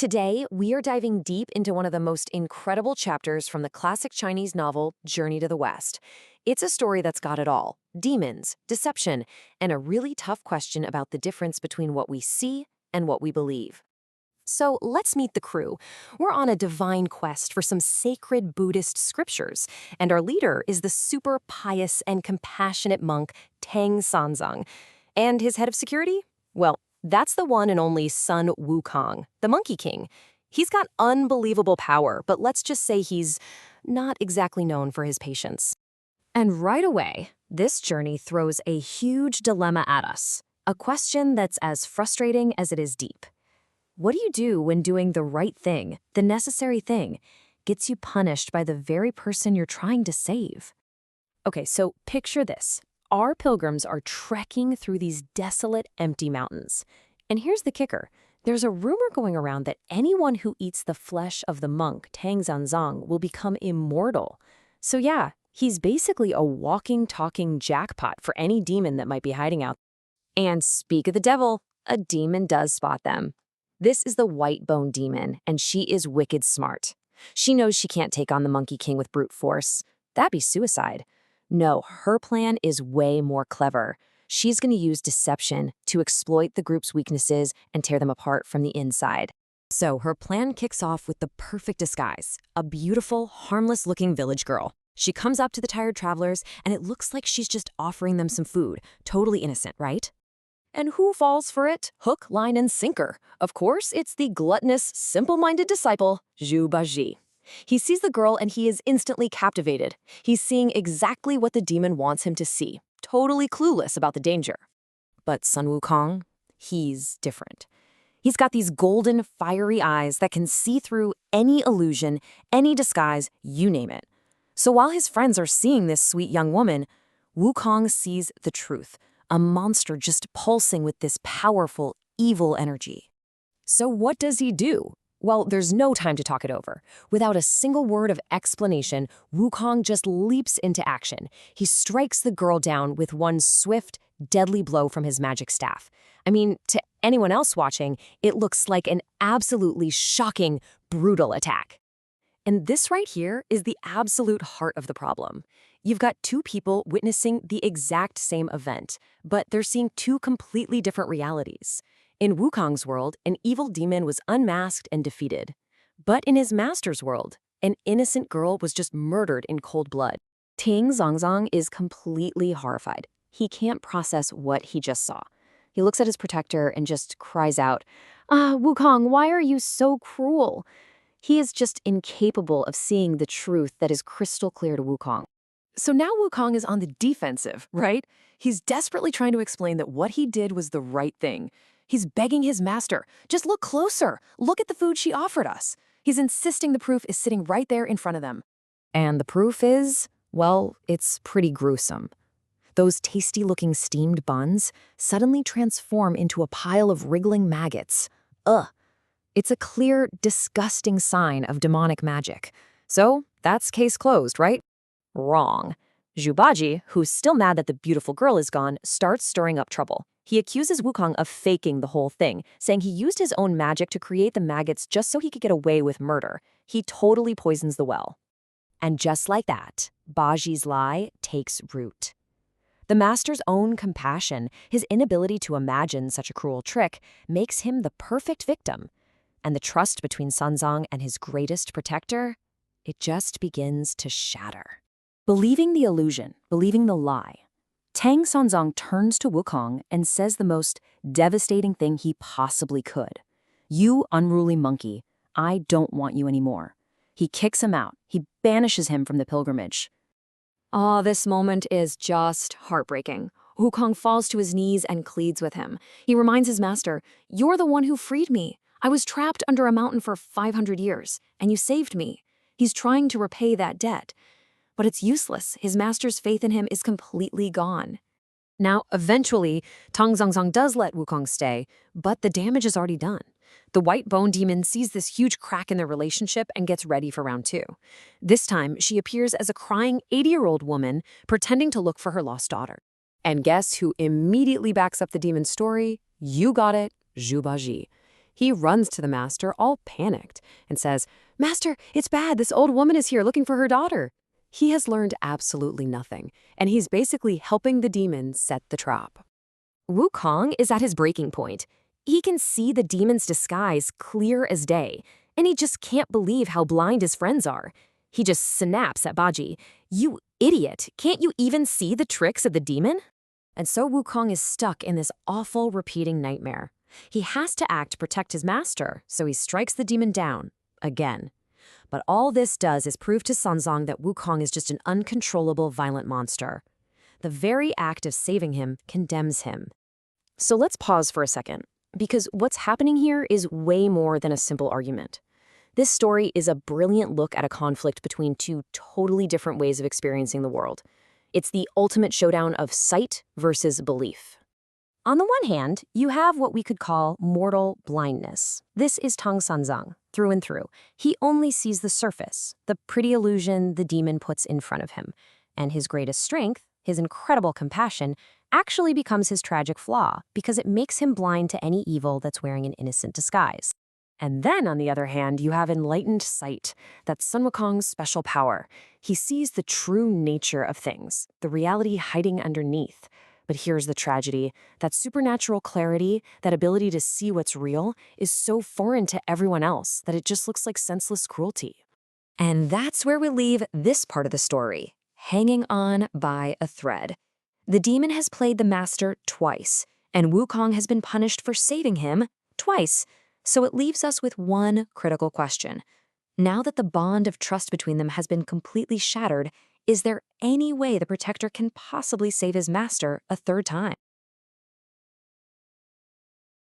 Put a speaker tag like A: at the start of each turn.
A: Today, we are diving deep into one of the most incredible chapters from the classic Chinese novel, Journey to the West. It's a story that's got it all: demons, deception, and a really tough question about the difference between what we see and what we believe. So let's meet the crew. We're on a divine quest for some sacred Buddhist scriptures, and our leader is the super pious and compassionate monk Tang Monk. And his head of security? Well, that's the one and only Sun Wukong, the Monkey King. He's got unbelievable power, but let's just say he's not exactly known for his patience. And right away, this journey throws a huge dilemma at us, a question that's as frustrating as it is deep. What do you do when doing the right thing, the necessary thing, gets you punished by the very person you're trying to save? Okay, so picture this. Our pilgrims are trekking through these desolate, empty mountains. And here's the kicker. There's a rumor going around that anyone who eats the flesh of the monk, Tang Monk, will become immortal. So yeah, he's basically a walking, talking jackpot for any demon that might be hiding out. And speak of the devil, a demon does spot them. This is the white bone demon, and she is wicked smart. She knows she can't take on the Monkey King with brute force. That'd be suicide. No, her plan is way more clever. She's going to use deception to exploit the group's weaknesses and tear them apart from the inside. So her plan kicks off with the perfect disguise, a beautiful, harmless-looking village girl. She comes up to the tired travelers, and it looks like she's just offering them some food. Totally innocent, right? And who falls for it? Hook, line, and sinker. Of course, it's the gluttonous, simple-minded disciple, Zhu Baji. He sees the girl and he is instantly captivated. He's seeing exactly what the demon wants him to see, totally clueless about the danger. But Sun Wukong, he's different. He's got these golden, fiery eyes that can see through any illusion, any disguise, you name it. So while his friends are seeing this sweet young woman, Wukong sees the truth, a monster just pulsing with this powerful, evil energy. So what does he do? Well, there's no time to talk it over. Without a single word of explanation, Wukong just leaps into action. He strikes the girl down with one swift, deadly blow from his magic staff. I mean, to anyone else watching, it looks like an absolutely shocking, brutal attack. And this right here is the absolute heart of the problem. You've got two people witnessing the exact same event, but they're seeing two completely different realities. In Wukong's world, an evil demon was unmasked and defeated. But in his master's world, an innocent girl was just murdered in cold blood. Tang Monk is completely horrified. He can't process what he just saw. He looks at his protector and just cries out, Wukong, why are you so cruel?" He is just incapable of seeing the truth that is crystal clear to Wukong. So now Wukong is on the defensive, right? He's desperately trying to explain that what he did was the right thing. He's begging his master, just look closer. Look at the food she offered us. He's insisting the proof is sitting right there in front of them. And the proof is, well, it's pretty gruesome. Those tasty-looking steamed buns suddenly transform into a pile of wriggling maggots. Ugh. It's a clear, disgusting sign of demonic magic. So that's case closed, right? Wrong. Zhu Baji, who's still mad that the beautiful girl is gone, starts stirring up trouble. He accuses Wukong of faking the whole thing, saying he used his own magic to create the maggots just so he could get away with murder. He totally poisons the well. And just like that, Baji's lie takes root. The master's own compassion, his inability to imagine such a cruel trick, makes him the perfect victim. And the trust between Sun Zong and his greatest protector, it just begins to shatter. Believing the illusion, believing the lie, Tang Monk turns to Wukong and says the most devastating thing he possibly could. "You unruly monkey, I don't want you anymore." He kicks him out. He banishes him from the pilgrimage. This moment is just heartbreaking. Wukong falls to his knees and pleads with him. He reminds his master, "You're the one who freed me. I was trapped under a mountain for 500 years, and you saved me." He's trying to repay that debt. But it's useless. His master's faith in him is completely gone. Now, eventually, Tang Monk does let Wukong stay, but the damage is already done. The white bone demon sees this huge crack in their relationship and gets ready for round two. This time, she appears as a crying 80-year-old woman pretending to look for her lost daughter. And guess who immediately backs up the demon's story? You got it, Zhu Baji. He runs to the master, all panicked, and says, "Master, it's bad. This old woman is here looking for her daughter." He has learned absolutely nothing, and he's basically helping the demon set the trap. Wukong is at his breaking point. He can see the demon's disguise clear as day, and he just can't believe how blind his friends are. He just snaps at Baji. "You idiot, can't you even see the tricks of the demon?" And so Wukong is stuck in this awful repeating nightmare. He has to act to protect his master, so he strikes the demon down, again. But all this does is prove to Sanzong that Wukong is just an uncontrollable violent monster. The very act of saving him condemns him. So let's pause for a second, because what's happening here is way more than a simple argument. This story is a brilliant look at a conflict between two totally different ways of experiencing the world. It's the ultimate showdown of sight versus belief. On the one hand, you have what we could call mortal blindness. This is Tang Sanzang, through and through. He only sees the surface, the pretty illusion the demon puts in front of him. And his greatest strength, his incredible compassion, actually becomes his tragic flaw because it makes him blind to any evil that's wearing an innocent disguise. And then, on the other hand, you have enlightened sight. That's Sun Wukong's special power. He sees the true nature of things, the reality hiding underneath. But here's the tragedy. That supernatural clarity, that ability to see what's real, is so foreign to everyone else that it just looks like senseless cruelty. And that's where we leave this part of the story, hanging on by a thread. The demon has played the master twice, and Wukong has been punished for saving him twice. So it leaves us with one critical question. Now that the bond of trust between them has been completely shattered, is there any way the protector can possibly save his master a third time?